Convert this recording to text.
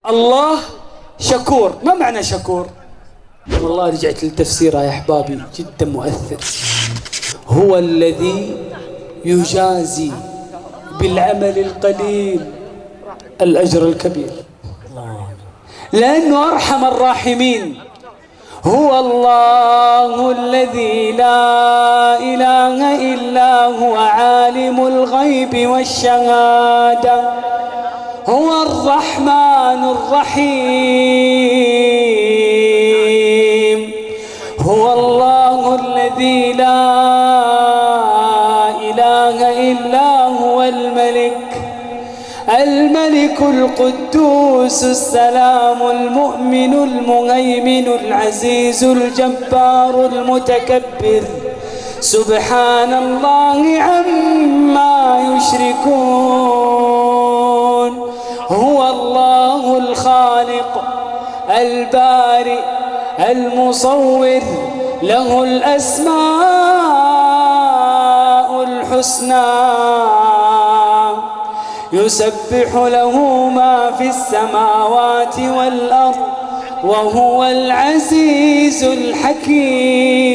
الله شكور. ما معنى شكور؟ والله رجعت للتفسير يا أحبابي جدا مؤثر. هو الذي يجازي بالعمل القليل الأجر الكبير، لأنه أرحم الراحمين. هو الله الذي لا إله إلا هو عالم الغيب والشهادة، هو الرحمن الرحيم. هو الله الذي لا إله إلا هو الملك القدوس السلام المؤمن المهيمن العزيز الجبار المتكبر، سبحان الله عما يشركون. هو الله الخالق البارئ المصور، له الأسماء الحسنى، يسبح له ما في السماوات والأرض، وهو العزيز الحكيم.